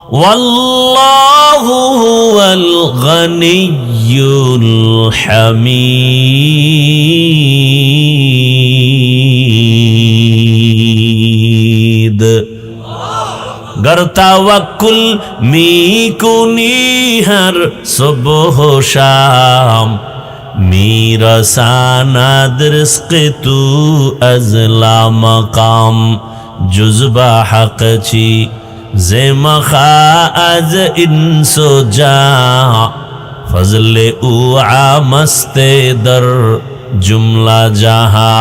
ওয়াল্লাহু হুয়াল গনিয়্যুল হামিদ। गर तवक्कुल मी कुनी हर सुबह शाम, मेरा सानद रिज़्क़ तू अज़ला मकाम, जुज़बा हक़ छी ज़े मखा अज़ इंसो जा, फज़ले उ आमस्ते दर जुमला जहा।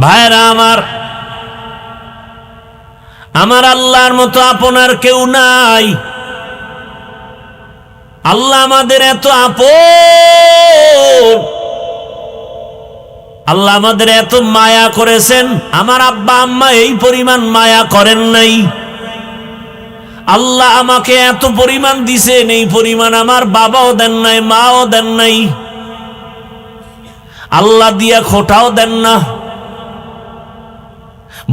भाईरा আমার আল্লাহর মতো আপনার কেউ নাই। আল্লাহ আমাদের এত আপন, আল্লাহ আমাদের এত মায়া করেছেন, আমার আব্বা আম্মা এই পরিমাণ মায়া করেন নাই। আল্লাহ আমাকে এত পরিমাণ দিছেন, এই পরিমাণ আমার বাবাও দেন নাই, মাও দেন নাই। আল্লাহ দিয়া খোটাও দেন না,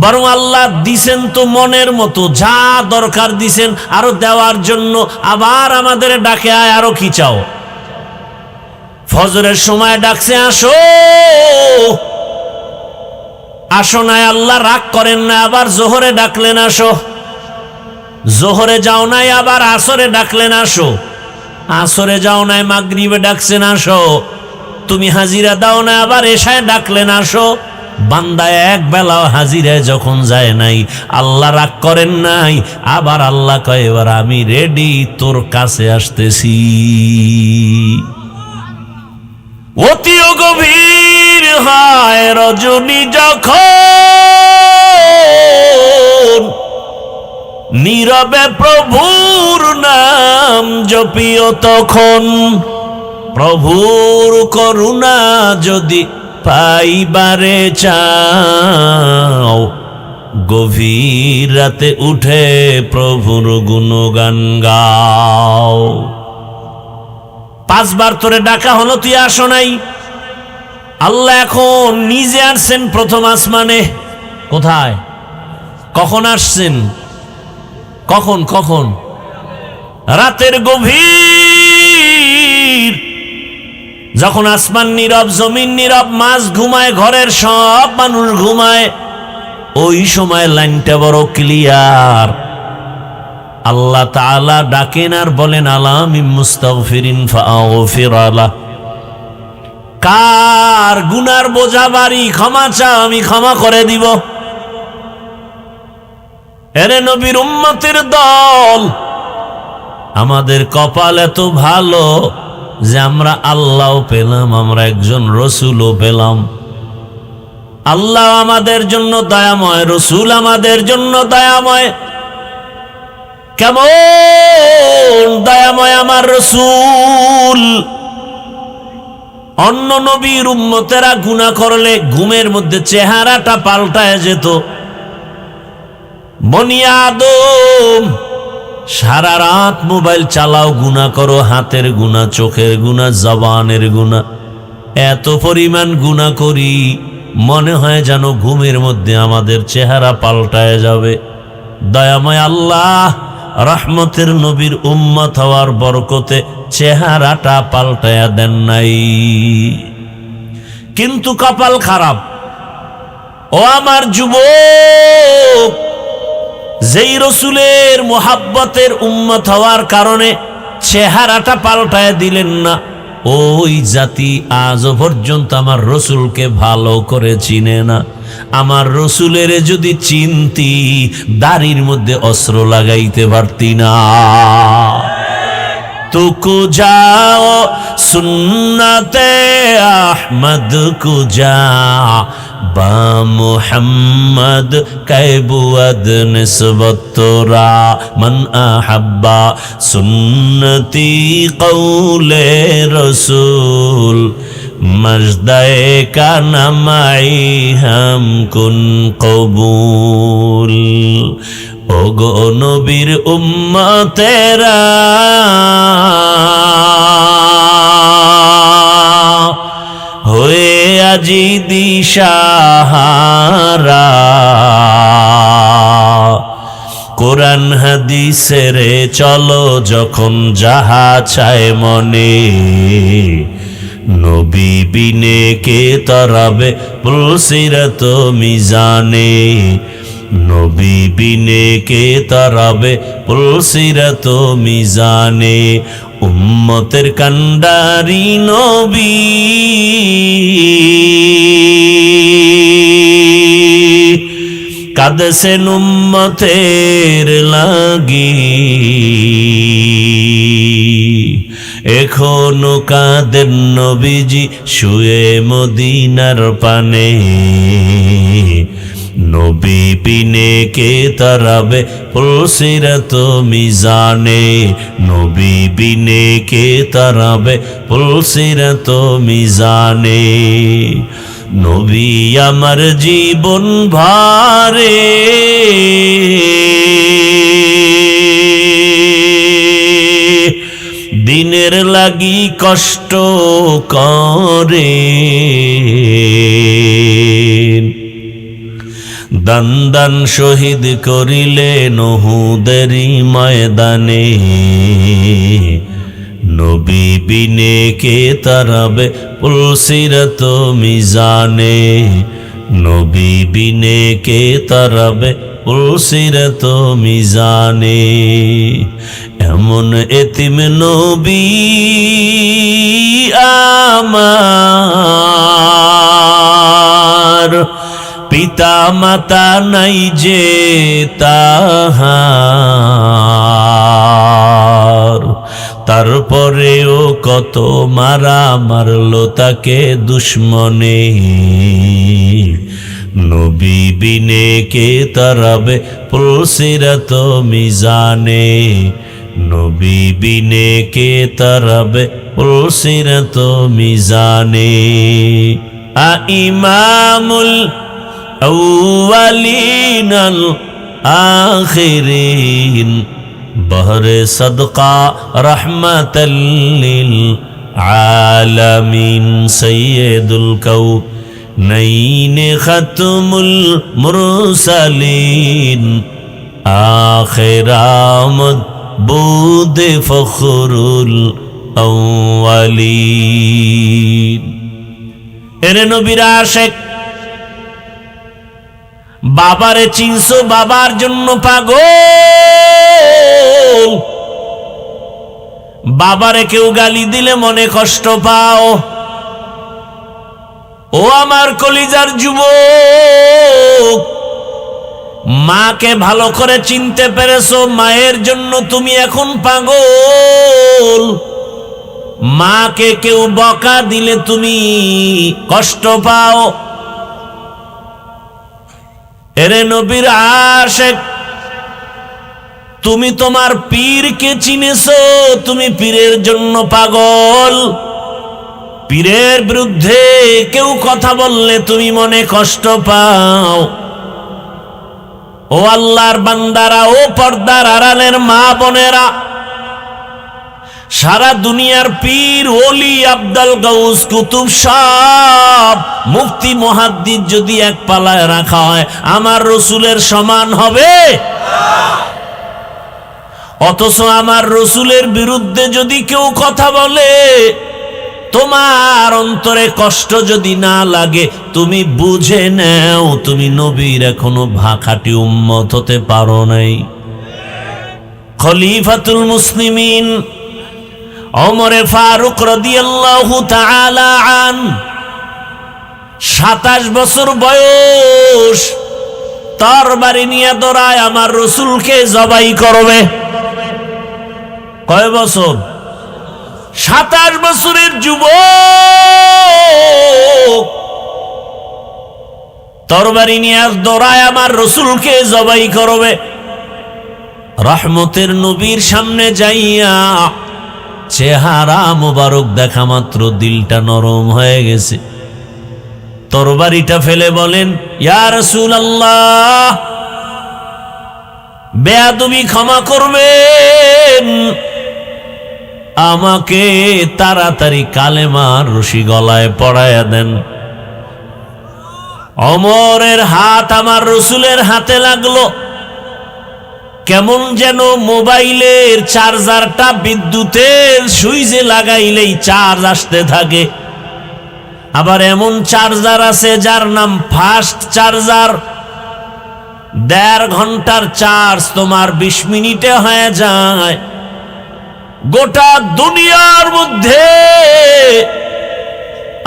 বরং আল্লাহ দিছেন তো মনের মতো, যা দরকার দিছেন আরো দেওয়ার জন্য। আবার আমাদের ডাকে, আয় আরো কি চাও। ফজরের সময় ডাকছে, আসো আসো নাই, আল্লাহ রাগ করেন না। আবার জোহরে ডাকলেন, আসো। জোহরে যাও নাই, আবার আসরে ডাকলেন, আসো। আসরে যাও নাই, মাগরিবে ডাকছেন, আসো। তুমি হাজিরা দাও না, আবার এশায় ডাকলেন, আসো। বান্দা এক বেলাও হাজিরায় যখন যায় নাই, আল্লাহ রাগ করেন নাই। আবার আল্লাহ কয়, এবার আমি রেডি, তোর কাছে আসতেছি। অতিও গভীর হয় রজনী যখন, নীরবে প্রভুর নাম জপিও তখন। প্রভুর করুণা যদি পাইবারে চাও, গভীর রাতে উঠে প্রভুর গুণগান গাও। 5 বার তোরে ডাকা হলো, তুই আসো নাই। আল্লাহ এখন নিজে আসছেন প্রথম আসমানে। কোথায়, কখন আসছেন? কখন কখন? রাতের গভীর, যখন আসমান নীরব, জমিন নীরব, মাছ ঘুমায়, ঘরের সব মানুষ ঘুমায়, ওই সময় লাইনটা বড় ক্লিয়ার। আল্লাহ তাআলা ডাকেন আর বলেন, আলামিন মুস্তাগফিরিন ফাগফির আলা। কার গুনার বোঝা ভারী, ক্ষমা চাও, আমি ক্ষমা করে দিব। এরে নবীর উম্মতের দল, আমাদের কপাল এত ভালো যে আমরা আল্লাহও পেলাম, আমরা একজন রসুলও পেলাম। আল্লাহ আমাদের জন্য দয়াময়, রসুল আমাদের জন্য দয়াময়। কেমন দয়াময় আমার রসুল! অন্য নবীর উম্মতেরা গুনাহ করলে ঘুমের মধ্যে চেহারাটা পাল্টায় যেত। বনি আদম, সারা রাত মোবাইল চালাও, গুনাহ করো, হাতের গুনাহ, চোখের গুনাহ, জবানের গুনাহ, এত পরিমাণ গুনাহ করি, মনে হয় যেন ঘুমের মধ্যে আমাদের চেহারা পাল্টায় যাবে। দয়াময় আল্লাহ রহমতের নবীর উম্মত হওয়ার বরকতে চেহারাটা পাল্টায়া দেন নাই। কিন্তু কপাল খারাপ। ও আমার যুবক, যেই রসুলের মোহাব্বতের উম্মত হওয়ার কারণে চেহারাটা পাল্টায় দিলেন না, ওই জাতি আজও পর্যন্ত আমার রসুলকে ভালো করে চিনে না। আমার রসুলের যদি চিনতি, দাড়ির মধ্যে অস্ত্র লাগাইতে পারতি না। তুকু যাও সুন্নতে আহমদ কুজা, বা মুহাম্মদ কাইবুয়াদ নিসবত তোরা, মান আহাব্বা সুন্নতি কৌলে রসুল, মজদায়ে কানা মাই হাম কুন কবুল। ওগো নবীর উম্মতেরা, হয়ে আজি দিশাহারা, কোরআন হাদিসের চলো যখন যাহা চায় মনে, নবী বিনে কে তরাবে পুলসিরাত মিজানে, নবী বিনে কে তরাবে পুলসিরাত মিজানে। উম্মতের কান্ডারি নবী কাঁদছেন উম্মতের লাগি, এখনো কাঁদেন নবীজি শুয়ে মদিনার পানে, নবী বিনে কে তরাবে পুলসিরাত মিজানে, নবী বিনে কে তরাবে পুলসিরাত মিজানে। নবী আমার জীবন ভারে দিনের লাগি কষ্ট করে, দান দান শহীদ করিলেন উহুদেরই ময়দানে, নবী বিনে কে তরাবে পুলসিরাত মিজানে, নবী বিনে কে তরাবে পুলসিরাত মিজানে। এমন এতিম নবী আমার, পিতা মাতা নাই যে তাহার, তারপরেও কত মারা মারলো তাকে দুশ্মনে, নবী বিনে কে তরাবে পুলসিরাত মিজানে, নবী বিনে কে তরাবে পুলসিরাত মিজানে। ইমামুল আউয়ালিন আল আখিরিন বহরে সদকা রহমাতাল লিল আলামিন, সৈয়দুল কাউনাইন খাতমুল মুরসালিন, আখির আমদ বুদে ফখরুল আউয়ালিন। এরে নবীর আশিক, বাবারে চিনছো, বাবার জন্য পাগল, বাবারে কেউ গালি দিলে মনে কষ্ট পাও। ও আমার কলিজার যুবক, মাকে ভালো করে চিনতে পেরেছো, মায়ের জন্য তুমি এখন পাগল। মাকে কেউ বকা দিলে তুমি কষ্ট পাও। এরে নবীর আশিক, তুমি তোমার পীরকে চিনেছো, তুমি পীরের জন্য পাগল। পীরের বিরুদ্ধে কেউ কথা বললে তুমি মনে কষ্ট পাও। ও আল্লাহর বান্দারা, ও পর্দার আড়ালের মা বোনেরা, সারা দুনিয়ার পীর ওলি আব্দুল গাউস কুতুব সব মুফতি মুহাদ্দিস যদি এক পালায় রাখা হয় আমার রসুলের সমান হবে? অথচ আমার রসুলের বিরুদ্ধে যদি কেউ কথা বলে, তোমার অন্তরে কষ্ট যদি না লাগে, তুমি বুঝে নাও তুমি নবীর এখনো ভাখাটি উম্মত হতে পারো নাই। খলিফাতুল মুসলিমিন ওমরে ফারুক রাদিয়াল্লাহু তাআলা আন, 27 বছর বয়স, তরবারি নিয়ে দৌড়ায় আমার রসুলকে জবাই করবে। কয় বছর? 27 বছরের যুবক তরবারি নিয়ে দৌড়ায় আমার রসুলকে জবাই করবে। রহমতের নবীর সামনে যাইয়া চেহারা মোবারক দেখা মাত্র দিলটা নরম হয়ে গেছে। তরবারিটা ফেলে বলেন, ইয়া রাসূলুল্লাহ, বেয়াদবি ক্ষমা করবেন, আমাকে তাড়াতাড়ি কালেমার রশি গলায় পড়ায়া দেন। ওমরের হাত আমার রসুলের হাতে লাগলো। কেমন যেন মোবাইলের চার্জারটা বিদ্যুতের সুইচে লাগাইলেই চার্জ আসতে থাকে। আবার এমন চার্জার আছে যার নাম ফাস্ট চার্জার, 1.5 ঘন্টার চার্জ তোমার 20 মিনিটে হয়ে যায়। গোটা দুনিয়ার মধ্যে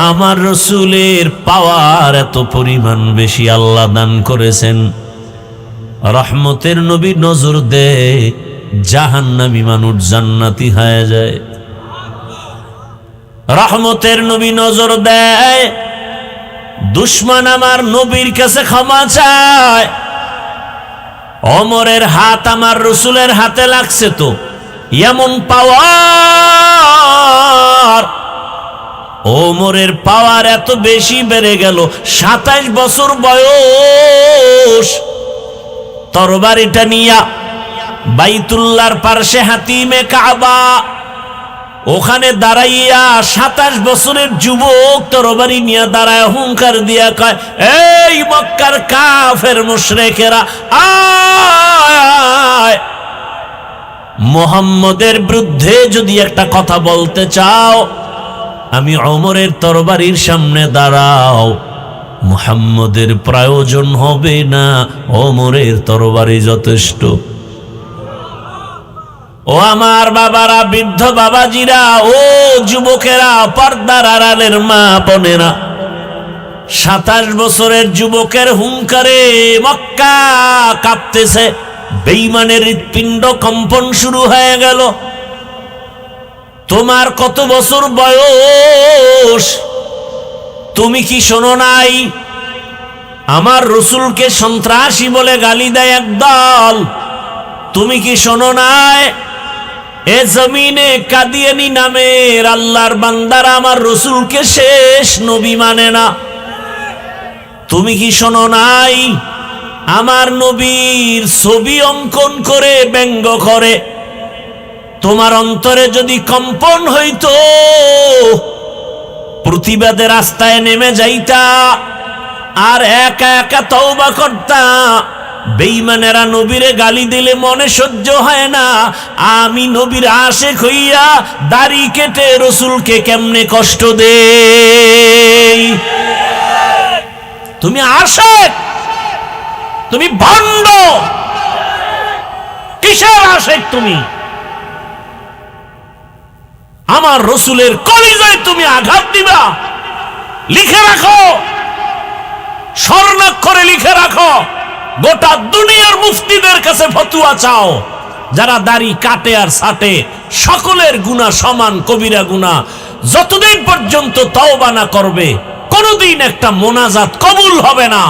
আমার রসুলের পাওয়ার এত পরিমাণ বেশি আল্লাহ দান করেছেন। রহমতের নবী নজর দেয়, জাহান্নামী মানুষ জান্নাতি হয়ে যায়। রহমতের নবী নজর দেয়, দুশ্মন আমার নবীর কাছে ক্ষমা চায়। ওমরের হাত আমার রসুলের হাতে লাগছে, তো এমন পাওয়ার, ওমরের পাওয়ার এত বেশি বেড়ে গেল। 27 বছর বয়স, তরবারিটা নিয়া বাইতুল্লাহর পার্শ্বে হাতিমে কাবা, ওখানে দাঁড়াইয়া 27 বছরের যুবক তরবারি নিয়ে দাঁড়ায় হুঙ্কার দিয়া কয়, এই মক্কার কাফের মুশরিকেরা, আয় মুহাম্মদের বিরুদ্ধে যদি একটা কথা বলতে চাও, আমি ওমরের তরবারির সামনে দাঁড়াও, মুহাম্মদের প্রয়োজন হবে না, ওমরের তরবারি যথেষ্ট। ও আমার বাবারা, বৃদ্ধ বাবাজিরা, ও যুবকেরা, পর্দার আড়ালের মা বোনেরা, 27 বছরের যুবকের হুঙ্কারে মক্কা কাঁপতেছে। বেঈমানের হৃৎপিণ্ড কম্পন শুরু হয়ে গেল। তোমার কত বছর বয়স? তুমি কি শোনো নাই আমার রসুলকে সন্ত্রাসী বলে গালি দেয় একদল? তুমি কি শোনো নাই এ জমিনে কাদিয়ানী নামের আল্লাহর বান্দারা আমার রসুলকে শেষ নবী মানে না? তুমি কি শোনো নাই আমার নবীর ছবি অঙ্কন করে ব্যঙ্গ করে? তোমার অন্তরে যদি কম্পন হইতো, প্রতিবাদের রাস্তায় নেমে যাইতা আর একা একা তওবা করতা। বেঈমানেরা নবীরে গালি দিলে মনে সহ্য হয় না, আমি নবীর আশিক হইয়া দাড়ি কেটে রসুলকে কেমনে কষ্ট দেই। তুমি আশিক, তুমি ভণ্ড, কিসের আশিক তুমি? আমার রসুলের কলিজায় তুমি আঘাত দিবা? লিখে রাখো, স্বর্ণাক্ষরে লিখে রাখো, গোটা দুনিয়ার মুফতিদের কাছে ফতুয়া চাও, যারা দাড়ি কাটে আর ছাটে সকলের গুনাহ সমান, কবিরা গুনাহ। যতদিন পর্যন্ত তওবা না করবে কোনদিন একটা মোনাজাত কবুল হবে না।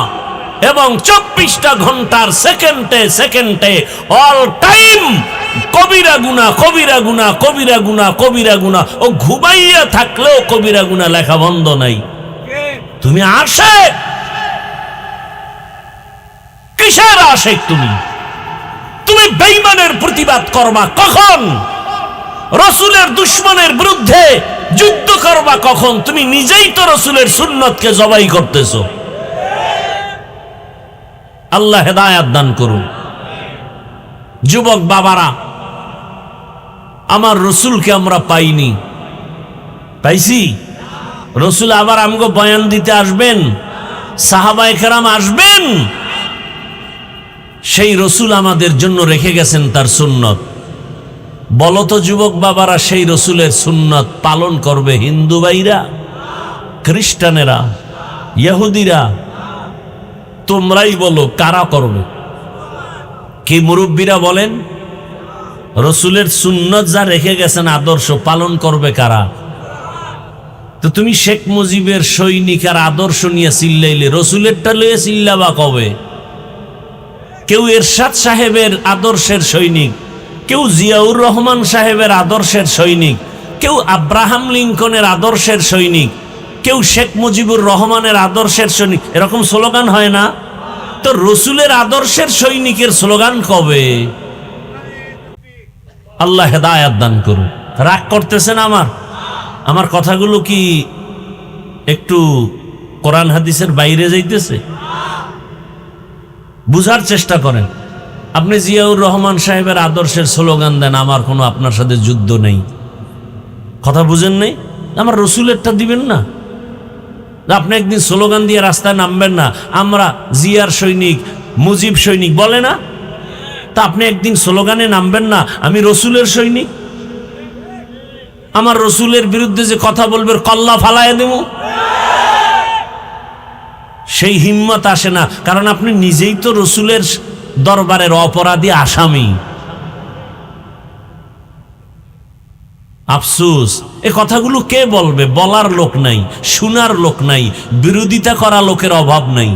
এবং 24টা ঘন্টার সেকেন্ডে সেকেন্ডে অল টাইম কবিরা গুনাহ, কবিরা গুনাহ, কবিরা গুনাহ, কবিরা গুনাহ। ও ঘুমাইয়া থাকলেও কবিরা গুনাহ লেখা বন্ধ নাই। তুমি আশিক, কিসের আশিক তুমি? তুমি বেঈমানের প্রতিবাদ করবা কখন? রসুলের দুশ্মনের বিরুদ্ধে যুদ্ধ করবা কখন? তুমি নিজেই তো রসুলের সুন্নতকে জবাই করতেছো। আল্লাহ হেদায়েত দান করুন। যুবক বাবারা, আমার রসুলকে আমরা পাইনি, পাইছি? রসুল আবার আমগো বয়ান দিতে আসবেন, সাহাবায়ে কেরাম আসবেন, সেই রসুল আমাদের জন্য রেখে গেছেন তার সুন্নত। বলতো যুবক বাবারা, সেই রসুলের সুন্নত পালন করবে হিন্দু ভাইরা, খ্রিস্টানেরা, ইহুদিরা? তোমরাই বলো কারা করবে? কি মুরব্বীরা বলেন? রসুলের সুন্নত যা রেখে গেছেন আদর্শ, পালন করবে কারা? তো তুমি শেখ মুজিবের সৈনিক আর আদর্শ নিয়ে চিল্লাইলে রসুলেরটা লইয়ে চিল্লাবা কবে? কেউ এরশাদ সাহেবের আদর্শের সৈনিক, কেউ জিয়াউর রহমান সাহেবের আদর্শের সৈনিক, কেউ আব্রাহাম লিঙ্কনের আদর্শের সৈনিক, কেউ শেখ মুজিবুর রহমানের আদর্শের সৈনিক। এরকম স্লোগান হয় না? তো রসুলের আদর্শের সৈনিকের স্লোগান কবে? আল্লাহ হেদায়েত দান করুন। রাগ করতেছেন আমার কথাগুলো কি একটু কোরআন হাদিসের বাইরে যাইতেছে? বুঝার চেষ্টা করেন। আপনি জিয়াউর রহমান সাহেবের আদর্শের স্লোগান দেন, আমার কোনো আপনার সাথে যুদ্ধ নেই। কথা বুঝেন নাই? আমার রসুলেরটা দিবেন না? আপনি একদিন স্লোগান দিয়ে রাস্তায় নামবেন না, আমরা জিয়ার সৈনিক, মুজিব সৈনিক বলে না? তা আপনি একদিন স্লোগানে নামবেন না, আমি রসুলের সৈনিক, আমার রসুলের বিরুদ্ধে যে কথা বলবে কল্লা ফালায় দেব? সেই হিম্মত আসে না, কারণ আপনি নিজেই তো রসুলের দরবারের অপরাধী আসামি। আফসোস, এ কথাগুলো কে বলবে? বলার লোক নাই, শোনার লোক নাই, বিরোধিতা করা লোকের অভাব নাই।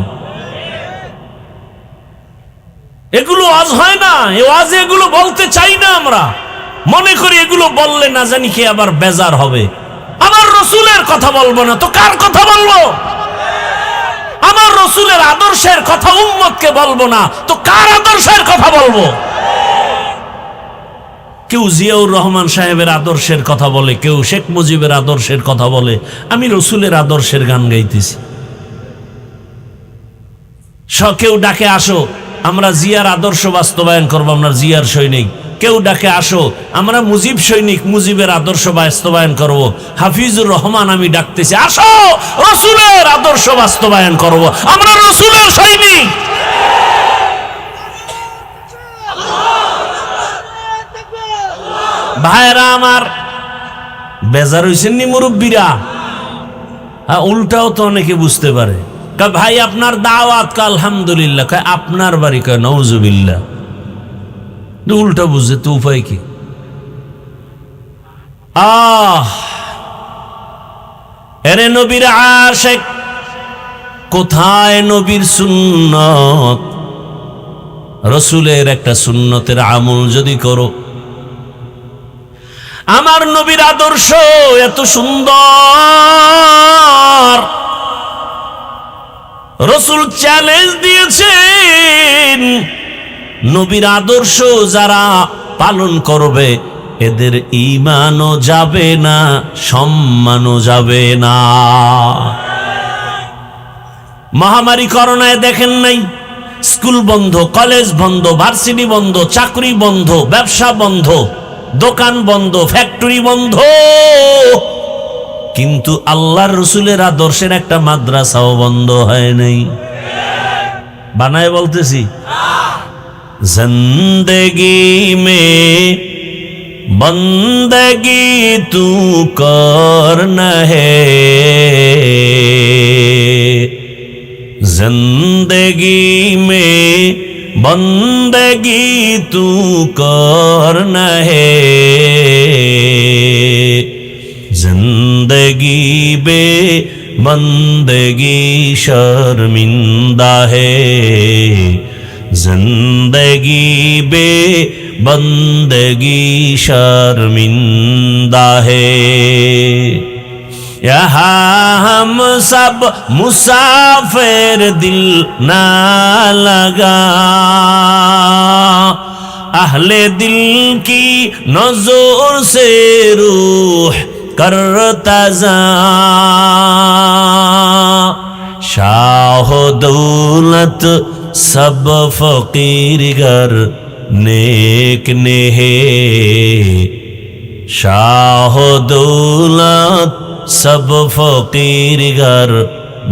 এগুলো আজ হয় না, এ আজ এগুলো বলতে চাই না। আমরা মনে করি এগুলো বললে না জানি কে আবার বেজার হবে। আমার রসুলের কথা বলবো না তো কার কথা বলবো? আমার রসুলের আদর্শের কথা উম্মতকে বলবো না তো কার আদর্শের কথা বলবো? কেউ জিয়াউর রহমান সাহেবের আদর্শের কথা বলে, কেউ শেখ মুজিবের আদর্শের কথা বলে, আমি রসুলের আদর্শের গান গাইতেছি। কেউ ডাকে আসো আমরা জিয়ার আদর্শ বাস্তবায়ন করবো, আমরা জিয়ার সৈনিক। কেউ ডাকে আসো আমরা মুজিব সৈনিক, মুজিবের আদর্শ বাস্তবায়ন করব। হাফিজুর রহমান আমি ডাকতেছি, আসো রসুলের আদর্শ বাস্তবায়ন করব, আমরা রসুলের সৈনিক। ভাইরা আমার, বেজার হইছেন নি মুরব্বীরা? উল্টাও তো অনেকে বুঝতে পারে, ভাই আপনার দাওয়াত, আলহামদুলিল্লাহ। আপনার বাড়ি, কয় নওজুবিল্লাহ। উল্টা বুঝে তো উপায় কি? এরে নবীর আশিক, কোথায় নবীর সুন্নত? রসুলের একটা সুন্নতের আমল যদি করো, আমার নবীর আদর্শ এত সুন্দর, রসুল চ্যালেঞ্জ দিয়েছেন, নবীর আদর্শ যারা পালন করবে এদের ঈমানও যাবে না, সম্মানও যাবে না। মহামারী করোনায় দেখেন নাই, স্কুল বন্ধ, কলেজ বন্ধ, ভার্সিটি বন্ধ, চাকরি বন্ধ, ব্যবসা বন্ধ, দোকান বন্ধ, ফ্যাক্টরি বন্ধ, কিন্তু আল্লাহর রসুলের আদর্শের একটা মাদ্রাসাও বন্ধ হয় নাই। বানায় বলতেছি, জিন্দেগি মে বন্দগি তু করনা হে, জিন্দেগি মে বন্দগি তু করনা হে, जिंदगी बे बंदगी शर्मिंदा है, जिंदगी बे बंदगी शर्मिंदा है। यहाँ हम सब मुसाफिर, दिल ना लगा, अहले दिल की नजर से रूह करता जा, शाह दौलत सब फकीर गर नेक ने है, शाह दौलत सब फकीर गर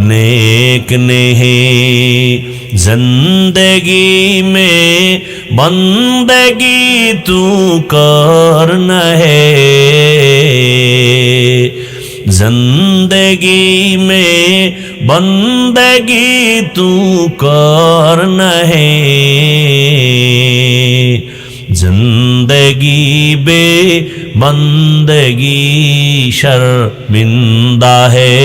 नेक ने है, जिंदगी में बंदगी तू करना है, जिंदगी में बंदगी तू करना है, जिंदगी बे बंदगी शर्मिंदा है,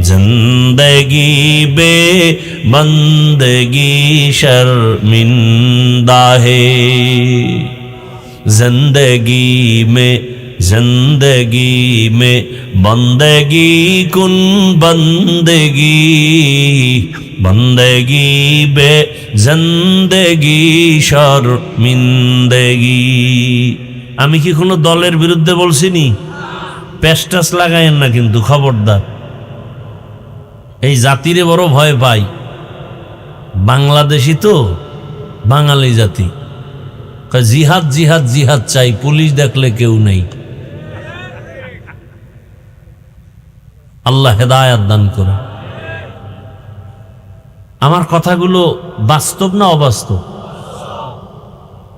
जिंदगी बे बंदगी शर्मिंदा है। जिंदगी में बंदगी कुन बंदगी, बंदगी बे जिंदगी शर्मिंदगी। আমি কি কোনো দলের বিরুদ্ধে বলছিনি? পেস্টাস লাগায়েন না কিন্তু, খবরদার। এই জাতিরে বড় ভয় পাই, বাংলাদেশি তো বাঙালি জাতি জিহাদ জিহাদ জিহাদ চাই, পুলিশ দেখলে কেউ নেই। আল্লাহ হেদায়াত দান করে। আমার কথাগুলো বাস্তব না অবাস্তব?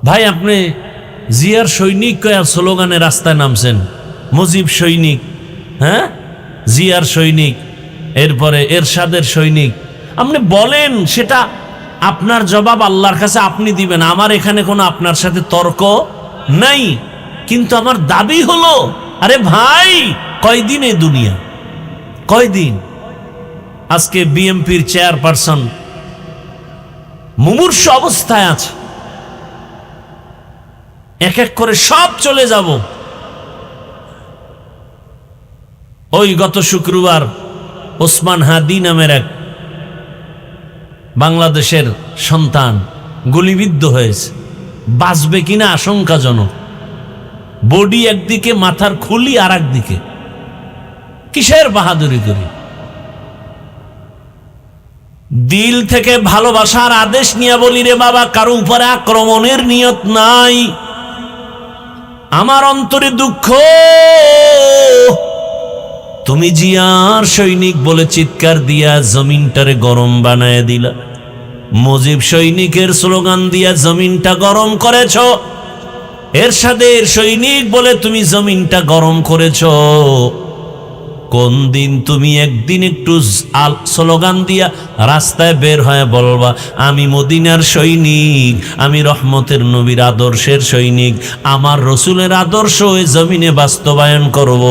ভাই আপনি জিয়ার সৈনিক কয়া স্লোগানে রাস্তায় নামছেন, মুজিব সৈনিক, হ্যাঁ জিয়ার সৈনিক, এরপরে এরশাদের সৈনিক। আপনি বলেন, সেটা আপনার জবাব আল্লাহর কাছে আপনি দিবেন, আমার এখানে কোনো আপনার সাথে তর্ক নাই। কিন্তু আমার দাবি হলো, আরে ভাই কয়দিন এই দুনিয়া, কয়দিন? আজকে বিএমপির চেয়ারপারসন মুমূর্ষ অবস্থায় আছে, এক এক করে সব চলে যাব। ওই গত শুক্রবার ওসমান হাদি নামের এক বাংলাদেশের সন্তান গুলিবিদ্ধ হয়েছে, বাঁচবে কিনা আশঙ্কাজনক। বডি একদিকে, মাথার খুলি আর একদিকে। কিসের বাহাদুরি করি? দিল থেকে ভালোবাসার আদেশ নিয়ে বলি, রে বাবা, কারো উপরে আক্রমণের নিয়ত নাই। আমার অন্তরে দুঃখ, তুমি জিয়ার সৈনিক বলে চিৎকার দিয়া জমিনটারে গরম বানায় দিলা, মুজিব সৈনিকের স্লোগান দিয়া জমিনটা গরম করেছ, এরশাদের সৈনিক বলে তুমি জমিনটা গরম করেছ। কোন দিন তুমি একদিন একটু স্লোগান দিয়া রাস্তায় বের হয়ে বলবা, আমি মদিনার সৈনিক, আমি রহমতের নবীর আদর্শের সৈনিক, আমার রসুলের আদর্শ এই জমিনে বাস্তবায়ন করব।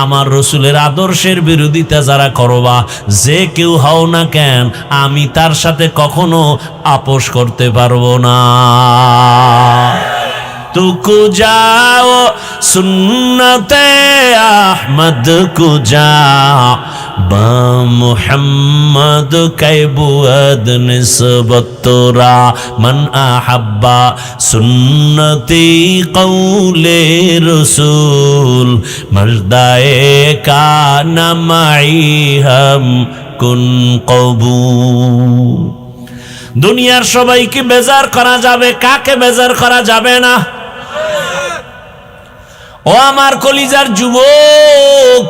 আমার রসুলের আদর্শের বিরোধিতা যারা করবা, যে কেউ হও না কেন, আমি তার সাথে কখনো আপোষ করতে পারবো না। तुको जाओ सुन्नते अहमद को जा बा मुहम्मद कैबुअद निस्बतरा मन अहब्बा सुन्नती कौले रसूल मर्दाए का नमाई हम कुन कबूल। দুনিয়ার সবাইকে বেজার করা যাবে, কাকে বেজার করা যাবে না? ও আমার কলিজার যুবক,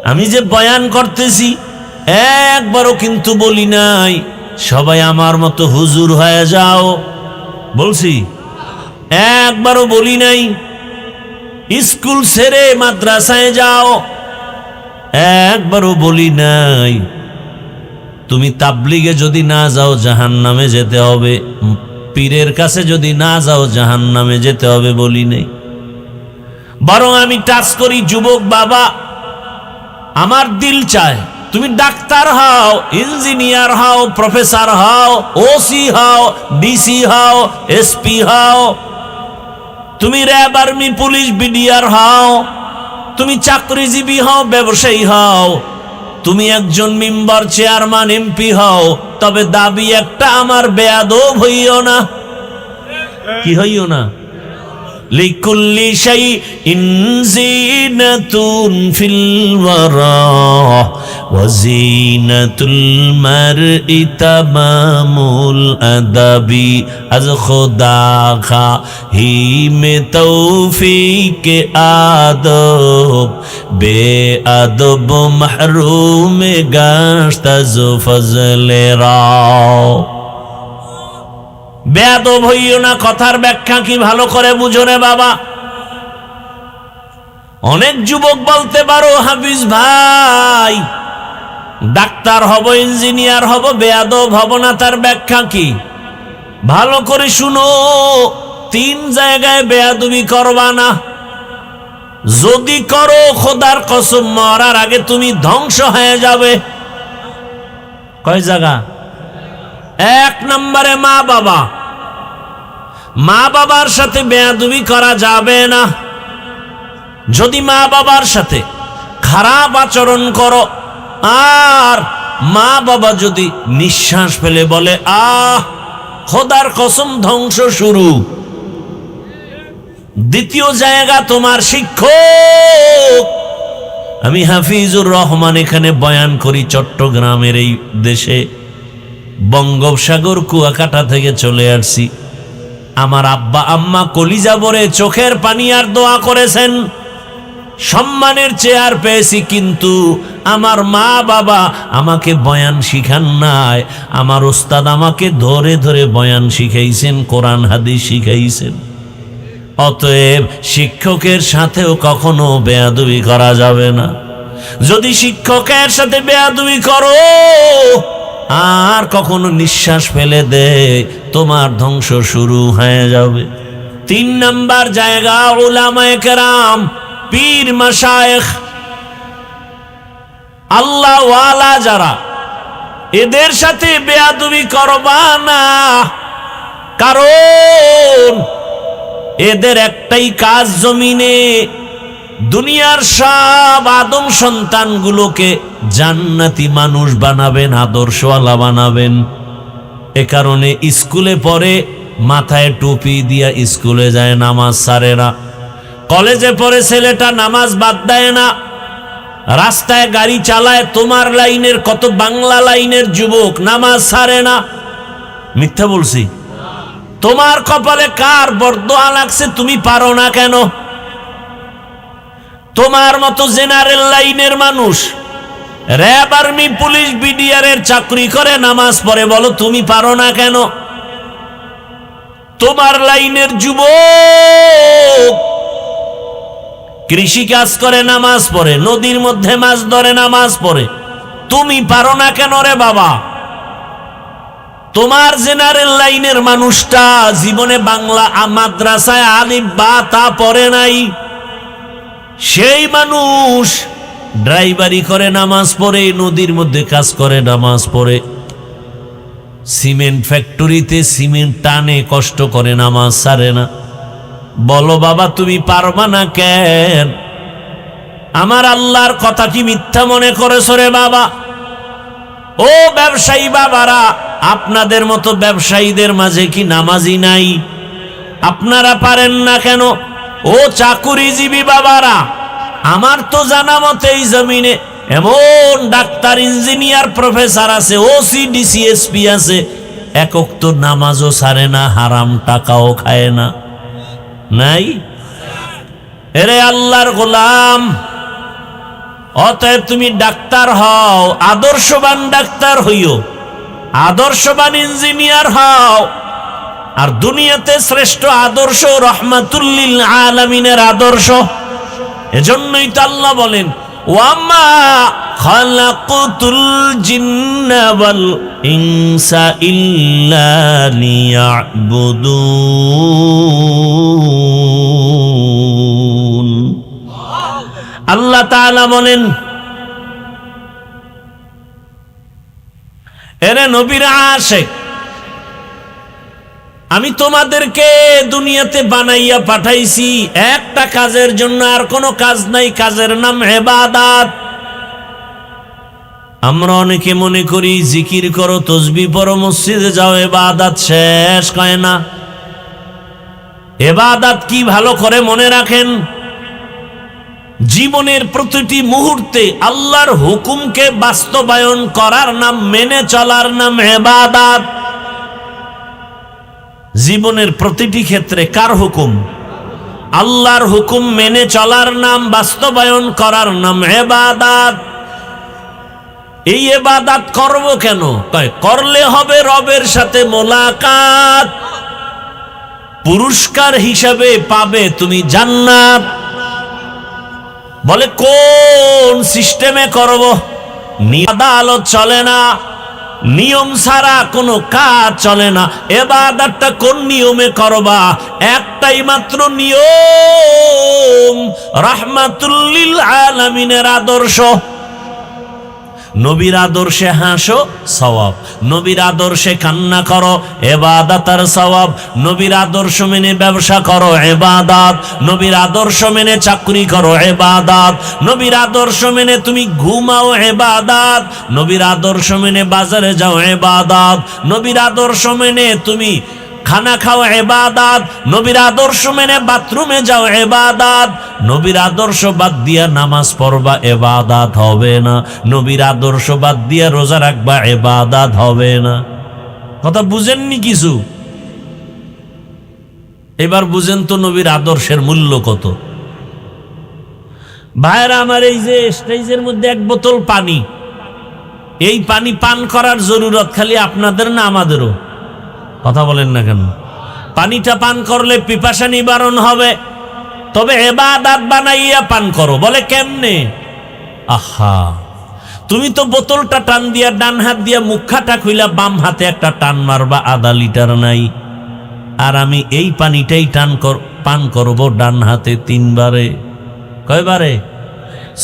আমি যে বয়ান করতেছি একবারও কিন্তু বলি নাই সবাই আমার মতো হুজুর হয়ে যাও, বলছি? একবারও বলি নাই স্কুল ছেড়ে মাদ্রাসায় যাও, একবারও বলি নাই তুমি তাবলিগে যদি না যাও জাহান্নামে যেতে হবে, পীরের কাছে যদি না যাও জাহান্নামে যেতে হবে, বলি নেই। বরং আমি টাচ করি, যুবক বাবা, আমার দিল চায় তুমি ডাক্তার হও, ইঞ্জিনিয়ার হও, প্রফেসর হও, ওসি হও, ডিসি হও, এসপি হও, তুমি র্যাব, আর্মি, পুলিশ, বিডিআর হও, তুমি চাকরিজীবী হও, ব্যবসায়ী হও, তুমি একজন মেম্বার, চেয়ারম্যান, এমপি হও, তবে দাবি একটা, আমার বেয়াদব হইও না। কি হইও না? লিকুল্লি শাইইন জিনাতুন ফিল ওয়ারা ওয়া জিনাতুল মারই তামামুল আদাবি আজ খুদা খা হি মে তৌফিক আদব বে আদব মাহরুম গাশত আজ ফজলে রাও। বেয়াদব হইও না, কথার ব্যাখ্যা কি ভালো করে বুঝো রে বাবা। অনেক যুবক বলতে পারো, হাফিজ ভাই ডাক্তার হব, ইঞ্জিনিয়ার হব, বেয়াদব হব না, তার ব্যাখ্যা কি? ভালো করে শুনো, 3 জায়গায় বেয়াদবি করবা না। যদি করো, খোদার কসম, মরার আগে তুমি ধ্বংস হয়ে যাবে। কয় জায়গা? 1 নম্বরে মা বাবা। মা বাবার সাথে বেয়াদবি করা যাবে না। যদি মা বাবার সাথে খারাপ আচরণ করো, আর মা বাবা যদি নিঃশ্বাস ফেলে বলে আহ, খোদার কসম ধ্বংস শুরু। দ্বিতীয় জায়গা তোমার শিক্ষক। আমি হাফিজুর রহমান এখানে বয়ান করি চট্টগ্রামের এই দেশে। বঙ্গোপসাগর কুয়াকাটা থেকে চলে আসছি। আমার আব্বা আম্মা কলিজা ভরে চোখের পানি আর দোয়া করেছেন, সম্মানের চেয়ার পেয়েছি, কিন্তু আমার মা বাবা আমাকে বয়ান শিখান নাই। আমার ওস্তাদ আমাকে ধরে ধরে বয়ান শিখাইছেন, কোরআন হাদিস শিখাইছেন। অতএব শিক্ষকের সাথেও কখনো বেয়াদবি করা যাবে না। যদি শিক্ষকের সাথে বেয়াদবি করো আর কখনো নিঃশ্বাস ফেলে দে, তোমার ধ্বংস শুরু হয়ে যাবে। 3 নাম্বার জায়গা উলামায়ে কেরাম, পীর মাশায়েখ, আল্লাহ ওয়ালা যারা, এদের সাথে বেয়াদবি করবা না। কারণ এদের একটাই কাজ, জমিনে দুনিয়ার সব আদম সন্তানগুলোকে জান্নাতি মানুষ বানাবেন, আদর্শওয়ালা বানাবেন। এ কারণে স্কুলে পড়ে, মাথায় টুপি দিয়া স্কুলে যায়, নামাজ ছাড়ে না। কলেজে পড়ে ছেলেটা, নামাজ বাদ দেয় না। রাস্তায় গাড়ি চালায়, তোমার লাইনের কত বাংলা লাইনের যুবক নামাজ ছাড়ে না। মিথ্যা বলছি? তোমার কপালে কার বরদোয়া লাগছে, তুমি পারো না কেন? তোমার মতো জেনারেল লাইনের মানুষ র‍্যাব, আর্মি, পুলিশ, বিডিআর এর চাকরি করে, নামাজ পড়ে, বলো তুমি পারো না কেন? তোমার লাইনের যুবক কৃষি কাজ করে, নামাজ পড়ে, নদীর মধ্যে মাছ ধরে, নামাজ পড়ে, তুমি পারো না কেন রে বাবা? তোমার জেনারেল লাইনের মানুষটা জীবনে বাংলা মাদ্রাসায় আলিফ বা তা পড়ে নাই, সেই মানুষ ড্রাইভারি করে, নামাজ পড়ে, নদীর মধ্যে কাজ করে, নামাজ পড়ে, সিমেন্ট ফ্যাক্টরিতে সিমেন্ট টানে, কষ্ট করে, নামাজ ছাড়ে না। বলো বাবা তুমি পারবা না কেন? আমার আল্লাহর কথা কি মিথ্যা মনে করেছ রে বাবা? ও ব্যবসায়ী বাবারা, আপনাদের মতো ব্যবসায়ীদের মাঝে কি নামাজি নাই? আপনারা পারেন না কেন? ও চাকুরিজীবী বাবারা, আমার তো জানা মতে এই জমিনে এমন ডাক্তার, ইঞ্জিনিয়ার, প্রফেসর আছে, ওসি, ডিসি, এসপি আছে, এক ওয়াক্ত নামাজও ছাড়ে না, হারাম টাকাও খায় না। নাই? এরে আল্লাহর গোলাম, অতএব তুমি ডাক্তার হও, আদর্শবান ডাক্তার হইও, আদর্শবান ইঞ্জিনিয়ার হও। আর দুনিয়াতে শ্রেষ্ঠ আদর্শ রহমাতুল লিল আলামিনের আদর্শ। এজন্যই তো আল্লাহ বলেন, ওয়ামা খালাকুতুল জিন্না ওয়াল ইনসা ইল্লা লিয়াবুদুন। আল্লাহ তাআলা বলেন, এরে নবীর আশিক, আমি তোমাদেরকে দুনিয়াতে বানাইয়া পাঠাইছি একটা কাজের জন্য, আর কোনো কাজ নাই, কাজের নাম ইবাদত। আমরা অনেকে মনে করি জিকির করো, তাসবিহ পড়ো, মসজিদে যাও, ইবাদত শেষ হয় না। ইবাদত কি ভালো করে মনে রাখেন, জীবনের প্রতিটি মুহূর্তে আল্লাহর হুকুমকে বাস্তবায়ন করার নাম, মেনে চলার নাম ইবাদত। জীবনের প্রতিটি ক্ষেত্রে কার হুকুম? আল্লাহর হুকুম মেনে চলার নাম, বাস্তবায়ন করার নাম ইবাদত। এই ইবাদত করব কেন? করলে হবে রবের সাথে মোলাকাত, পুরস্কার হিসাবে পাবে তুমি জান্নাত। বলে কোন সিস্টেমে করব? আদালত চলে না, নিয়ম ছাড়া কোনো কাজ চলে না। ইবাদতটা কোন নিয়মে করবা? একটাই মাত্র নিয়ম, রাহমাতুল লিল আলামিনের আদর্শ। নবীর আদর্শে হাসো, সওয়াব। নবীর আদর্শে কান্না করো, ইবাদত আর সওয়াব। নবীর আদর্শ মেনে ব্যবসা করো, ইবাদত। নবীর আদর্শ মেনে চাকরি করো, ইবাদত। নবীর আদর্শ মেনে তুমি ঘুমাও, ইবাদত। নবীর আদর্শ মেনে বাজারে যাও, ইবাদত। নবীর আদর্শ মেনে তুমি খানা খাও, ইবাদত। নবীর আদর্শ মেনে বাথরুমে যাও, ইবাদত। নবীর আদর্শ বাদ দিয়া নামাজ পড়বা, ইবাদত হবে না। নবীর আদর্শ বাদ দিয়া রোজা রাখবা, ইবাদত হবে না। কথা বুঝেননি কিছু? এবার বুঝেন তো নবীর আদর্শের মূল্য কত। ভাইরা আমার, এই যে স্টেজের মধ্যে এক বোতল পানি, এই পানি পান করার জরুরত খালি আপনাদের না আমাদেরও? কথা বলেন না কেন? পানিটা পান করলে পিপাসা নিবারণ হবে, তবে ইবাদত বানাইয়া পান করো। বলে কেমনে? আহা, তুমি তো বোতলটা টান দিয়া ডান হাত দিয়া মুখাটা খুইলা বাম হাতে একটা টান মারবা, আধা লিটার নাই। আর আমি এই পানিটাই পান করব ডান হাতে 3 বারে। কয়বারে?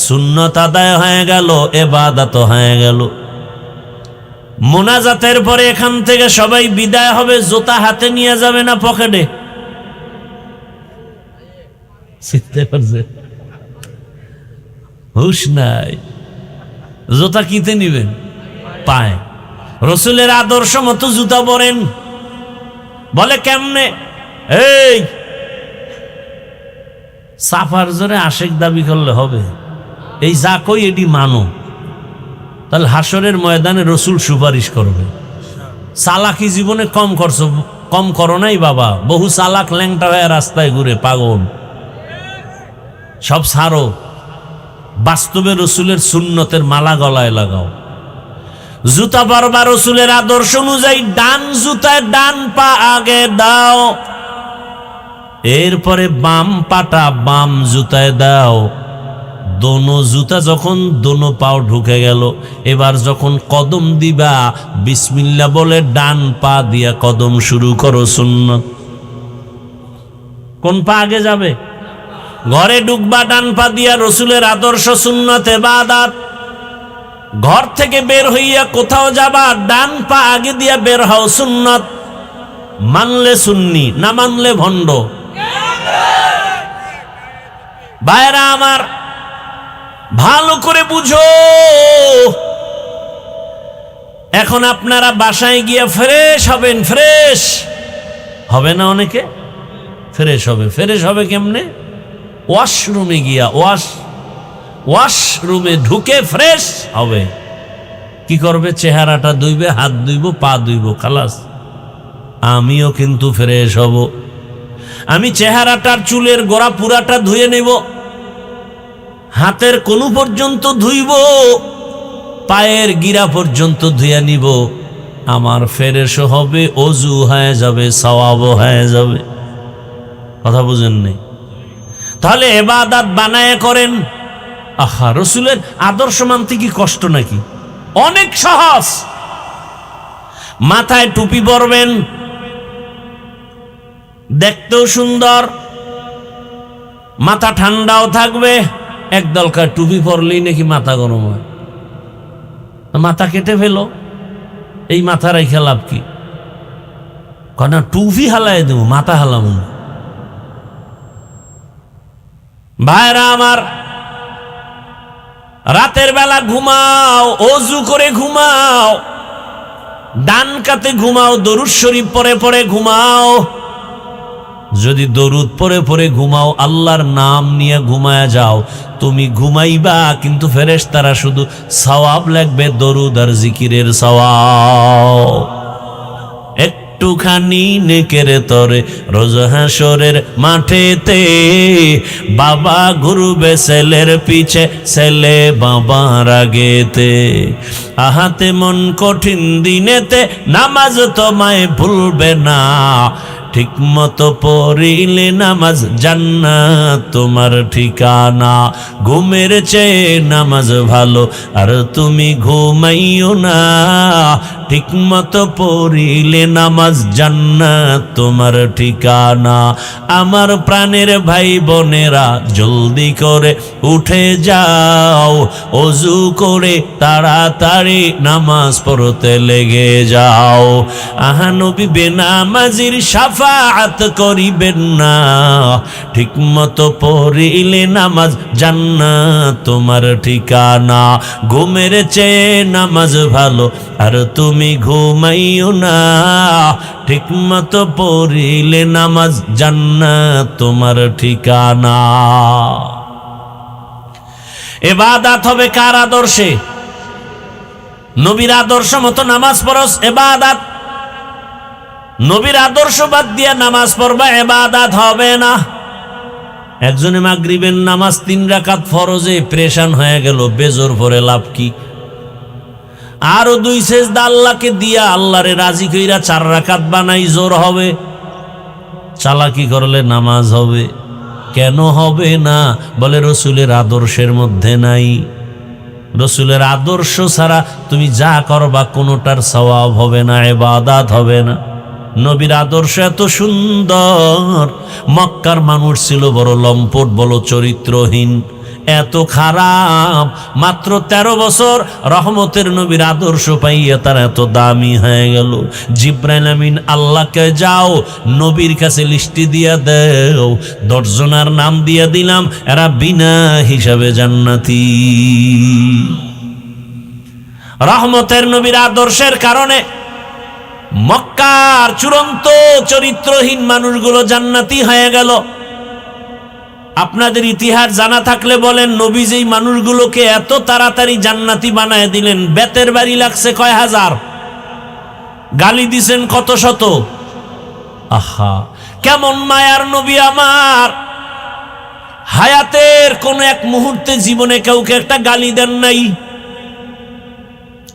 সুন্নত আদায় হয়ে গেল, ইবাদত হয়ে গেল। মোনাজাতের পরে এখান থেকে সবাই বিদায় হবে, জুতা হাতে নিয়ে যাবে না পকেটে? চিনতে পারছে? হুশ নাই। জুতা কিতে নিবেন? পায়। রসুলের আদর্শ মতো জুতা পরেন। বলে কেমনে? এই সাফার জোরে আশেক দাবি করলে হবে? এই যা কই এটি মানো, তাহলে হাসরের ময়দানে রসুল সুপারিশ করবে। চালাকি জীবনে কম করো নাই বাবা। বহু চালাক ল্যাংটা হয়ে রাস্তায় ঘুরে পাগল। সব ছাড়ো, বাস্তবে রসুলের সুন্নতের মালা গলায় লাগাও। জুতা পরবা রসুলের আদর্শ অনুযায়ী ডান জুতায় ডান পা আগে দাও, এরপরে বাম পাটা বাম জুতায় দাও। দোনো জুতা যখন দোনো পাও ঢুকে গেল, এবার যখন কদম দিবা বিসমিল্লাহ বলে ডান পা দিয়া কদম শুরু করো। সুন্নত। কোন পা আগে যাবে? ঘরে ঢুকবা ডান পা দিয়া, রসুলের আদর্শ সুন্নত ইবাদত। ঘর থেকে বের হইয়া কোথাও যাবা ডান পা আগে দিয়া বের হও, সুন্নত। মানলে সুন্নি, না মানলে ভণ্ড। ভাইরা আমার, ভালো করে বুঝো। এখন আপনারা বাসায় গিয়া ফ্রেশ হবেন। ফ্রেশ হবে না? অনেকে ফ্রেশ হবে। ফ্রেশ হবে কেমনে? ওয়াশরুমে গিয়া, ওয়াশরুমে ঢুকে ফ্রেশ হবে। কি করবে? চেহারাটা ধুইবে, হাত ধুইব, পা ধুইব, খালাস। আমিও কিন্তু ফ্রেশ হব। আমি চেহারাটার চুলের গোড়া পুরাটা ধুয়ে নেব, হাতের কোণু পর্যন্ত ধুইব, পায়ের গিরা পর্যন্ত ধুয়ে নিব। আমার ফ্রেশ হবে, অজু হয়ে যাবে, সওয়াব হয়ে যাবে। কথা বুঝেন নাই? তাহলে ইবাদত বানায় করেন। আহা, রসুলের আদর্শ মানতে কি কষ্ট নাকি? অনেক সহজ। মাথায় টুপি পরবেন, দেখতেও সুন্দর, মাথা ঠান্ডাও থাকবে। একদল কার টুপি পরলেই নাকি মাথা গরম হয়। মাথা কেটে ফেলো, এই মাথা রেখে লাভ কি? না, টুপি হালাই দেব, মাথা হালাম না। ভাইরা আমার, রাতের বেলা ঘুমাও, অজু করে ঘুমাও, ডান কাতে ঘুমাও, দরুদ শরীফ পড়ে পড়ে ঘুমাও। যদি দরুদ পড়ে পড়ে ঘুমাও, আল্লাহর নাম নিয়ে ঘুমায়া যাও, তুমি ঘুমাইবা, কিন্তু ফেরেশতারা শুধু সওয়াব লাগবে, দরুদ আর জিকিরের সওয়াব। একটুখানি নেকের তরে রোজ হাসরের মাঠেতে, বাবা ঘুরবে ছেলের পিছে, ছেলে বাবার আগেতে। আহাতে মন কঠিন দিনেতে, নামাজ তোমায় ভুলবে না, ঠিক মতো পড়িলে নামাজ জান্নাত তোমার ঠিকানা। ঘুমের চেয়ে নামাজ ভালো, আর তুমি ঘুমাইও না, ঠিক মতো পড়িলে নামাজ জান্নাত তোমার ঠিকানা। আমার প্রাণের ভাই বোনেরা, জলদি করে উঠে যাও, অজু করে তাড়াতাড়ি নামাজ পড়তে লেগে যাও। আহা নবী বেনামাজির শাফাআত করিবেন না, ঠিক মতো পড়িলে নামাজ জান্নাত তোমার ঠিকানা। ঘুমের চেয়ে নামাজ ভালো, আর তুমি ঘুমাইও না, ঠিক মতো পড়িলে নামাজ জান্নাত তোমার ঠিকানা। ইবাদত হবে কার আদর্শে? নবীর আদর্শ মতো নামাজ পড়স, ইবাদত। নবীর আদর্শ বাদ দিয়া নামাজ পড়বা ইবাদত হবে না। একজনে মাগরিবের নামাজ 3 রাকাত ফরজে পেরেশান হয়ে গেল, বেজোর পরে লাভ কি? আরো 2 সেজদা আল্লাহকে দিয়া আল্লাহরে রাজি কইরা 4 রাকাত বানাই, জোর হবে? চালাকি করলে নামাজ হবে? কেন হবে না? বলে রসুলের আদর্শের মধ্যে নাই। রসুলের আদর্শ ছাড়া তুমি যা করবা কোনোটার সওয়াব হবে না, ইবাদত হবে না। নবীর আদর্শ এত সুন্দর, মক্কার মানুষ ছিল বড় লম্পট, বড় চরিত্রহীন, এত খারাপ, মাত্র 13 বছর রহমতের নবীর আদর্শ পাইয়া তারা এত দামি হয়ে গেল। জিব্রাইল আমিন আল্লাহকে যাও নবীর কাছে লিস্টি দিয়া দেও, 10 জনের নাম দিয়া দিলাম, এরা বিনা হিসাবে জান্নাতি। রহমতের নবীর আদর্শের কারণে মক্কার চূড়ান্ত চরিত্রহীন মানুষগুলো জান্নাতি হয়ে গেল। আপনাদের ইতিহাস জানা থাকলে বলেন, নবী যেই মানুষগুলোকে এত তাড়াতাড়ি জান্নাতি বানায় দিলেন, বেতের বাড়ি লাগছে কয় হাজার, গালি দিছেন কত শত। আহা, কেমন মায়ার নবী আমার! হায়াতের কোন এক মুহূর্তে জীবনে কাউকে একটা গালি দেন নাই।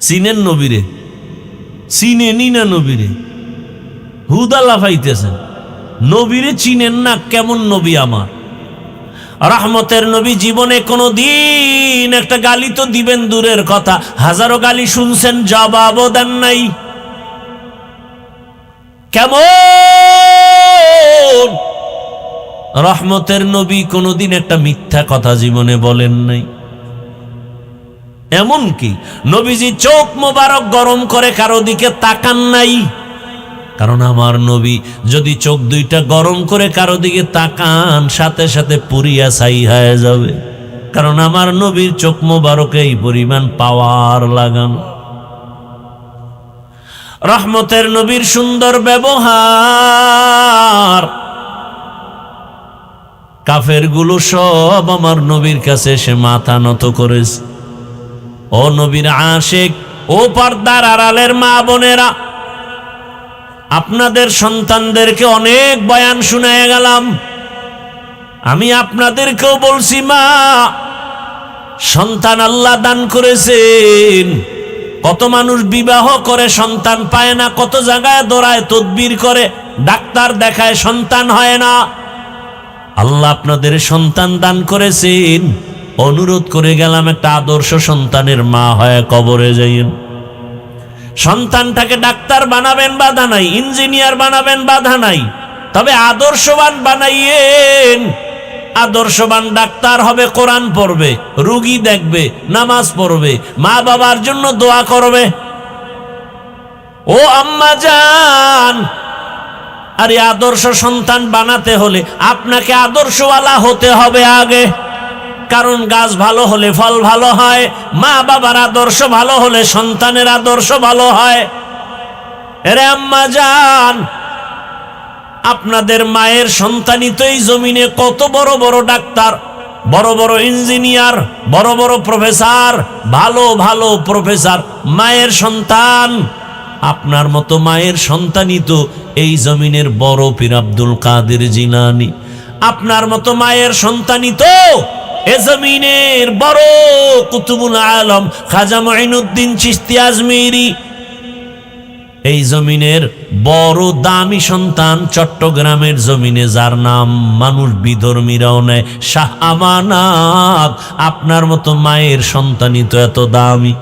চিনেন নবীরে? চিনেনি না নবীরে? হুদালা পাইতেছেন, নবীরে চিনেন না। কেমন নবী আমার! রহমতের নবী জীবনে কোনো দিন একটা গালি তো দিবেন দূরের কথা, হাজারো গালি শুনছেন, জবাবও দেন নাই। কেমন রহমতের নবী কোনোদিন একটা মিথ্যা কথা জীবনে বলেন নাই। এমনকি নবীজি চোখ মোবারক গরম করে কারো দিকে তাকান নাই। কারণ আমার নবী যদি চোখ 2টা গরম করে কারো দিকে তাকান, সাথে সাথে পুরিয়া ছাই হয়ে যাবে। কারণ আমার নবীর চোখ মোবারকে এই পরিমাণ পাওয়ার লাগানো। রহমতের নবীর সুন্দর ব্যবহার, কাফেরগুলো সব আমার নবীর কাছে এসে মাথা নত করেছে। ও নবীর আশিক, ও পর্দার আড়ালের মা বোনেরা, আপনাদের সন্তানদেরকে অনেক বয়ান শুনায় গেলাম। আমি আপনাদেরকেও বলছি, মা, সন্তান আল্লাহ দান করেছেন। কত মানুষ বিবাহ করে সন্তান পায় না, কত জায়গায় দৌড়ায়, তদবির করে, ডাক্তার দেখায়, সন্তান হয় না। আল্লাহ আপনাদের সন্তান দান করেছেন, অনুরোধ করে গেলাম একটা আদর্শ সন্তানের মা হয় কবরে যাইয়েন। সন্তানটাকে ডাক্তার বানাবেন বাধা নাই, ইঞ্জিনিয়ার বানাবেন বাধা নাই, তবে আদর্শবান বানাইয়েন। আদর্শবান ডাক্তার হবে, কোরআন পড়বে, রোগী দেখবে, নামাজ পড়বে, মা বাবার জন্য দোয়া করবে। ও আম্মা জান, আর এই আদর্শ সন্তান বানাতে হলে আপনাকে আদর্শওয়ালা হতে হবে আগে। কারণ গাছ ভালো হলে ফল ভালো হয়, মা বাবার আদর্শ ভালো হলে সন্তানের আদর্শ ভালো হয়। এরে আম্মা জান, আপনাদের মায়ের সন্তানই তো এই জমিনে কত বড় বড় ডাক্তার, বড় বড় ইঞ্জিনিয়ার, বড় বড় প্রফেসর, ভালো ভালো প্রফেসর। মায়ের সন্তান, আপনার মতো মায়ের সন্তানই তো এই জমিনের বড় পীর আব্দুল কাদের জিলানী। আপনার মতো মায়ের সন্তানই তো এ জমিনের বড় কুতুবুল আলম খাজা মুঈনুদ্দিন চিশতি আজমিরি। এই জমিনের বড় দামি সন্তান চট্টগ্রামের জমিনে যার নাম মানুষ বিধর্মীরাও নেয়, শাহ আমানত। আপনার মতো মায়ের সন্তানই তো এত দামি।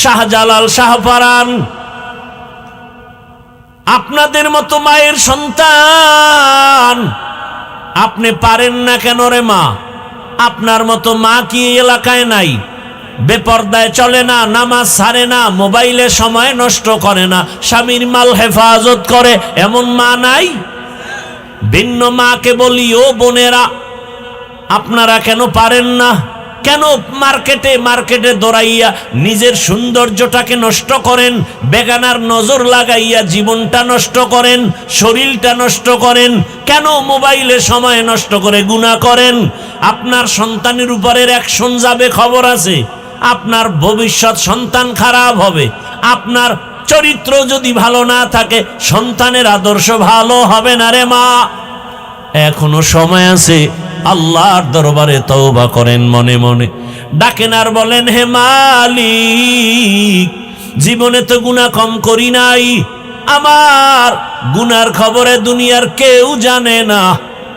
শাহজালাল, শাহপরান, আপনাদের মতো মায়ের সন্তান। আপনি পারেন না কেন রে মা? আপনার মতো মা কি এই এলাকায় নাই? বেপর্দায় চলে না, নামাজ ছাড়ে না, মোবাইলে সময় নষ্ট করে না, স্বামীর মাল হেফাজত করে, এমন মা নাই? ভিন্ন মাকে বলি, ও বোনেরা, আপনারা কেন পারেন না? কেন মার্কেটে মার্কেটে দৌড়াইয়া নিজের সৌন্দর্যটাকে নষ্ট করেন? বেগানার নজর লাগাইয়া জীবনটা নষ্ট করেন, শরীরটা নষ্ট করেন? কেন মোবাইলে সময় নষ্ট করে গুনাহ করেন? আপনার সন্তানের উপরের অ্যাকশন যাবে, খবর আছে। আপনার ভবিষ্যৎ সন্তান খারাপ হবে, আপনার চরিত্র যদি ভালো না থাকে সন্তানের আদর্শ ভালো হবে না রে মা। এখনো সময় আছে, আল্লাহর দরবারে তওবা করেন, মনে মনে ডাকেন আর বলেন, হে মালিক, জীবনে তো গুনাহ কম করি নাই, আমার গুনার খবরে দুনিয়ার কেউ জানে না।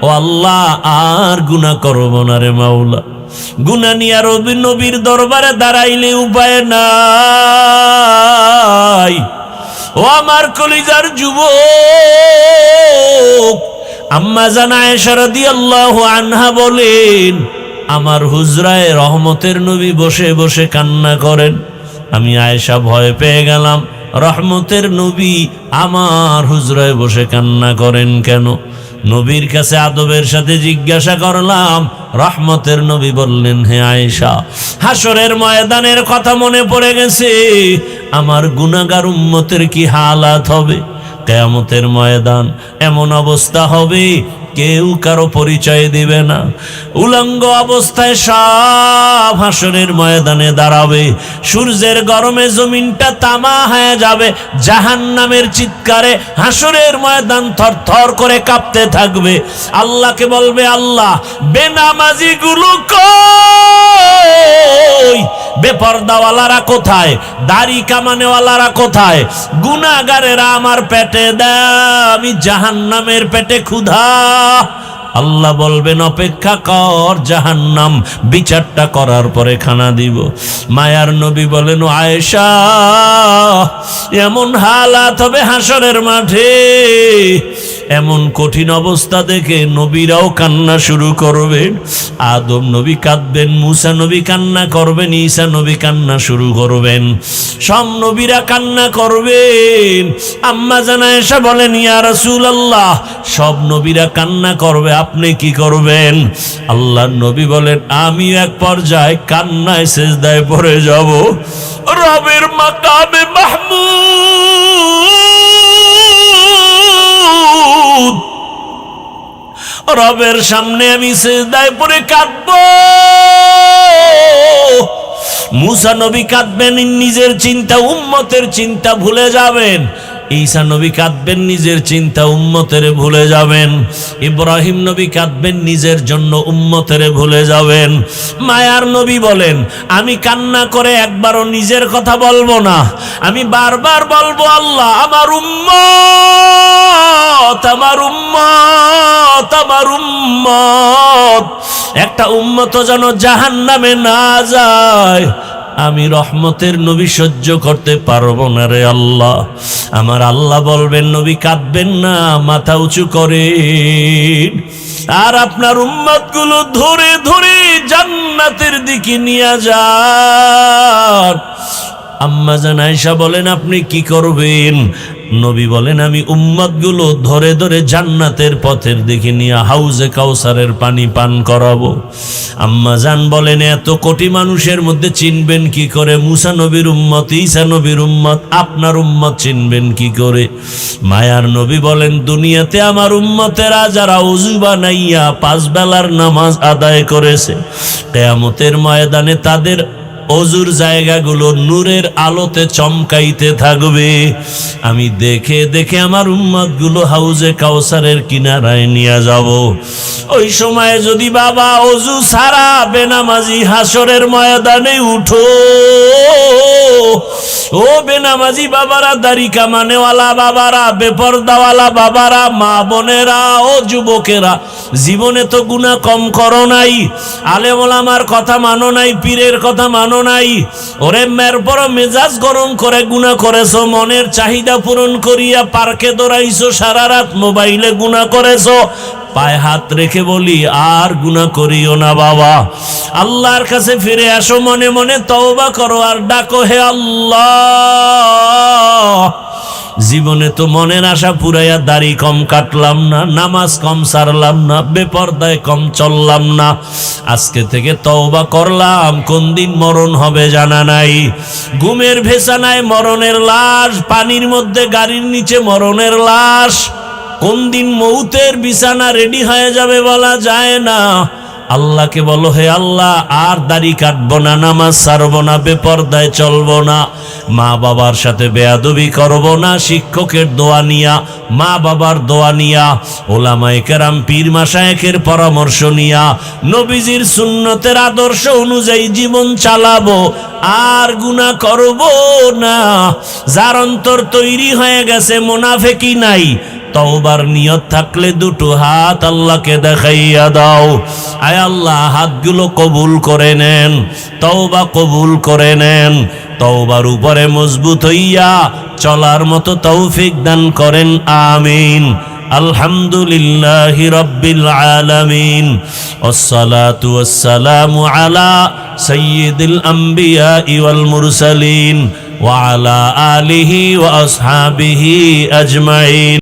ও আল্লাহ, আর গুনাহ করব না রে মাওলা। গুনাহ নিয়ে নবীর দরবারে দাঁড়াইলে উপায় নাই। ও আমার কলিজার যুবক, আম্মা জান আয়েশা রাদিয়াল্লাহু আনহা বলেন, আমার হুজরায় রহমতের নবী বসে বসে কান্না করেন। আমি আয়েশা ভয় পেয়ে গেলাম, রহমতের নবী আমার হুজরায় বসে কান্না করেন কেন? নবীর কাছে আদবের সাথে জিজ্ঞাসা করলাম। রহমতের নবী বললেন, হে আয়েশা, হাসরের ময়দানের কথা মনে পড়ে গেছে। আমার গুনাহগার উম্মতের কি হালাত হবে? কিয়ামতের ময়দান এমন অবস্থা হবে, কেউ কারো পরিচয় দিবে না। উলঙ্গ অবস্থায় সব হাসরের ময়দানে দাঁড়াবে। সূর্যের গরমে জমিনটা তামা হয়ে যাবে। জাহান্নামের চিৎকারে হাসরের ময়দান থরথর করে কাঁপতে থাকবে। আল্লাহকে বলবে, আল্লাহ, বেনামাজি গুলো কই? বেপরদাওয়ালারা কোথায়? দাড়ি কামানেওয়ালারা কোথায়? গুনাহগারেরা আমার পেটে দেয়, আমি জাহান্নামের পেটে ক্ষুধা। আল্লাহ বলবেন, অপেক্ষা কর, জাহান্নাম বিচারটা করার পরে খানা দিব। মায়ার নবী বলেন, ও আয়েশা, এমন হালাত হবে হাসরের মাঠে, এমন কঠিন অবস্থা দেখে নবীরাও কান্না শুরু করবেন। আদম নবী কাঁদবেন, মুসা নবী কান্না করবেন, ঈসা নবী কান্না শুরু করবেন, সব নবীরা কান্না করবেন। আম্মা জান আয়েশা বলেন, ইয়া রাসূলুল্লাহ, সব নবীরা কান্না করবে, আপনি কি করবেন? আল্লাহর নবী বলেন, আমি এক পর্যায়ে কান্নায় সিজদায় পড়ে যাব। রবের মাকামে মাহমুদ, রবের সামনে আমি সিজদায় পড়ে কাঁদবো। মুসা নবী কাঁদবেন, নিজের চিন্তা উম্মতের চিন্তা ভুলে যাবেন। ঈসা নবী কাঁদবেন, নিজের চিন্তা উম্মতের ভুলে যাবেন। ইব্রাহিম নবী কাঁদবেন, নিজের জন্য উম্মতের ভুলে যাবেন। মায়ার নবী বলেন, আমি কান্না করে একবারও নিজের কথা বলবো না, আমি বারবার বলবো, আল্লাহ, আমার উম্মত, আমার উম্মত, আমার উম্মত, একটা উম্মত যেন জাহান্নামে না যায়। আমি রহমতের নবী সহ্য করতে পারবো না রে আল্লাহ। আমার আল্লাহ বলবেন, নবী কাঁদবেন না, মাথা উঁচু করেন, আর আপনার উম্মতগুলো ধরে ধরে জান্নাতের দিকে নিয়ে যান। আম্মা জান আয়েশা বলেন, আপনি কি করবেন? নবী বলেন, আমি উম্মতগুলো ধরে ধরে জান্নাতের পথের দিকে নিয়ে হাউজে কাউসারের পানি পান করাবো। আম্মা জান বলেন, এত কোটি মানুষের মধ্যে চিনবেন কি করে মুসা নবীর উম্মত, ঈসা নবীর উম্মত, আপনার উম্মত চিনবেন কি করে? মায়ার নবী বলেন, দুনিয়াতে আমার উম্মতেরা যারা ওযু বানাইয়া 5 বেলার নামাজ আদায় করেছে, কিয়ামতের ময়দানে তাদের অজুর জায়গাগুলো নূরের আলোতে চমকাইতে থাকবে। আমি দেখে দেখে আমার উম্মতগুলো হাউজে কাউসারের কিনারায় নিয়ে যাব। ওই সময় যদি বাবা অজু ছাড়া বেনামাজি হাসরের ময়দানে উঠো, ও বেনামাজি বাবারা, দাড়ি কামানেওয়ালা বাবারা, বেপরদাওয়ালা বাবারা, মা বোনেরা, ও যুবকেরা, জীবনে তো গুনাহ কম করো নাই, আলেম ওলামার কথা মানো নাই, পীরের কথা মানো নাই, ওরে মের বড় মেজাজ গরম করে গুনাহ করেছো, মনের চাহিদা পূরণ করিয়া পার্কে দৌড়াইছো, সারা রাত মোবাইলে গুনাহ করেছো। পায়ে হাত রেখে বলি, আর গুনাহ করিও না বাবা, আল্লাহর কাছে ফিরে আসো, মনে মনে তওবা করো আর ডাকো, হে আল্লাহ, জীবনে তো মনের আশা পুরাইয়া দাড়ি কম কাটলাম না, নামাজ কম সারলাম না, বেপরদায় কম চললাম না, আজকে থেকে তওবা করলাম। কোন দিন মরণ হবে জানা নাই, ঘুমের ভেসানায় মরণের লাশ, পানির মধ্যে গাড়ির নিচে মরণের লাশ, কোন দিন মৌতের বিছানা রেডি হয়ে যাবে বলা যায় না। আল্লাহকে বলো, হে আল্লাহ আর দাড়ি কাটবো না, নামাজ ছাড়বো না, বেপরদায় চলবো না, মা বাবার সাথে বেয়াদবি করবো না, শিক্ষকের দোয়া নিয়া, মা বাবার দোয়া নিয়া, ওলামায়ে কেরাম পীর মাশায়েখের পরামর্শ নিয়া, নবীজির সুন্নতের আদর্শ অনুযায়ী জীবন চালাবো, আর গুনাহ করব না। যার অন্তর তৈরি হয়ে গেছে, মুনাফিকি নাই, তওবার নিয়ত থাকলে দুটো হাত আল্লাহকে দেখাইয়া দাও। আয় আল্লাহ, হাতগুলো কবুল করে নেন, তওবা কবুল করে নেন, তওবার উপরে মজবুত হইয়া চলার মতো তৌফিক দান করেন, আমিন। আলহামদুলিল্লাহি রাব্বিল আলামিন, ওয়াসসালাতু ওয়াসসালামু আলা সাইয়্যিদিল আম্বিয়া ওয়াল মুরসালিন ওয়া আলা আলিহি ওয়া আসহাবিহি আজমাইন।